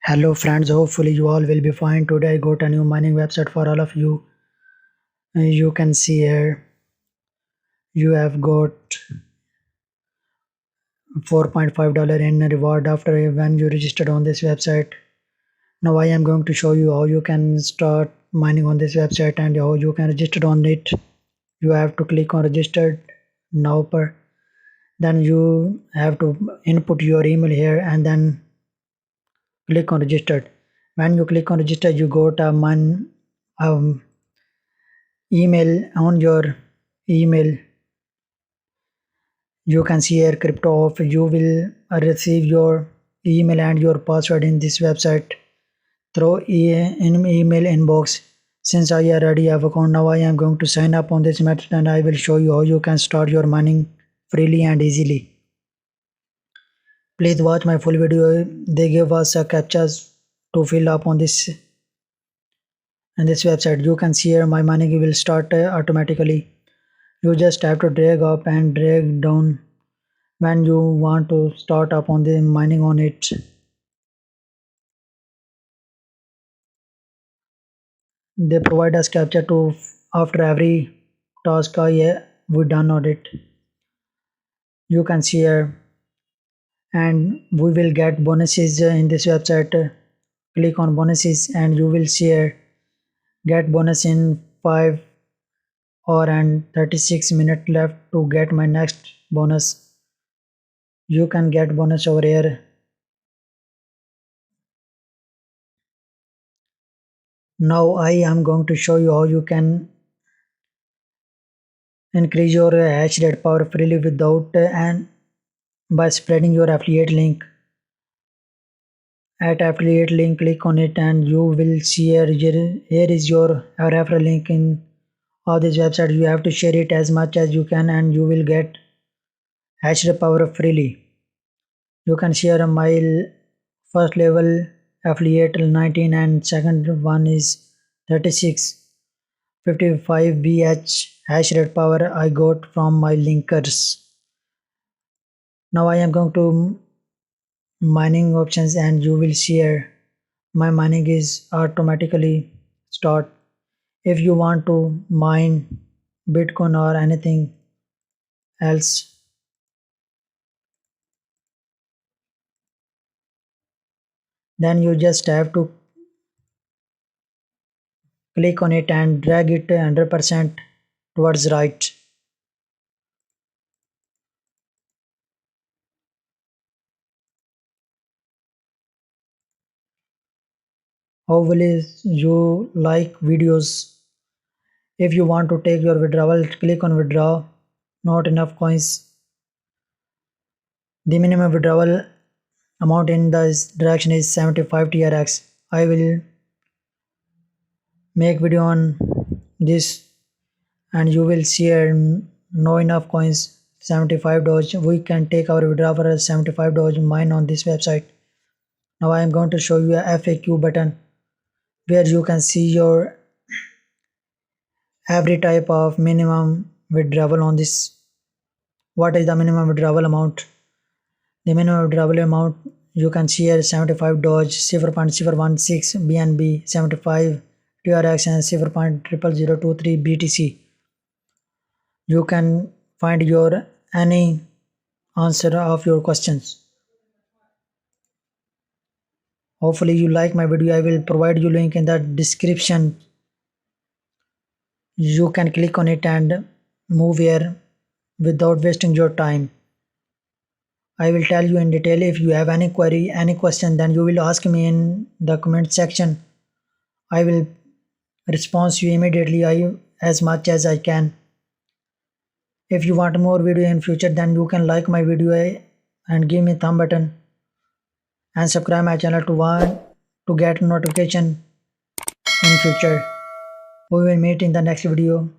Hello friends, hopefully you all will be fine. Today I got a new mining website for all of you. You can see here you have got $4.5 in reward after when you registered on this website. Now I am going to show you how you can start mining on this website and how you can register on it. You have to click on registered now then you have to input your email here and then click on registered. When you click on register, you got a email. On your email you can see here crypto off. You will receive your email and your password in this website through in email inbox. Since I already have account, now I am going to sign up on this method and I will show you how you can start your mining freely and easily. Please watch my full video. They give us a captchas to fill up on this website. You can see here my mining will start automatically. You just have to drag up and drag down when you want to start up on the mining on it. They provide us capture to after every task we done on it. You can see here and we will get bonuses in this website. Click on bonuses and you will see here get bonus in 5 hour and 36 minutes left to get my next bonus. You can get bonus over here. Now I am going to show you how you can increase your hash rate power freely without and by spreading your affiliate link. At affiliate link, click on it and you will see here is your referral link in all these websites. You have to share it as much as you can and you will get hash rate power freely. You can share my first level affiliate 19 and second one is 3655 BH hash rate power I got from my linkers. Now I am going to mining options and you will see here my mining is automatically start. If you want to mine Bitcoin or anything else, then you just have to click on it and drag it 100% towards right. Hopefully you like videos. If you want to take your withdrawal, click on withdraw. Not enough coins. The minimum withdrawal amount in this direction is 75 TRX. I will make video on this and you will see no enough coins. 75 Doge. We can take our withdrawal for 75 Doge mine on this website. Now I am going to show you a FAQ button where you can see your every type of minimum withdrawal on this. What is the minimum withdrawal amount? The minimum withdrawal amount you can see here 75 Doge, 0.016 BNB, 75 TRX and 0.00023 BTC. You can find your any answer of your questions. Hopefully you like my video. I will provide you link in the description. You can click on it and move here without wasting your time. I will tell you in detail. If you have any query, any question, then you will ask me in the comment section. I will respond you immediately as much as I can. If you want more video in future, then you can like my video and give me thumb button and subscribe my channel to get notification in future. We will meet in the next video.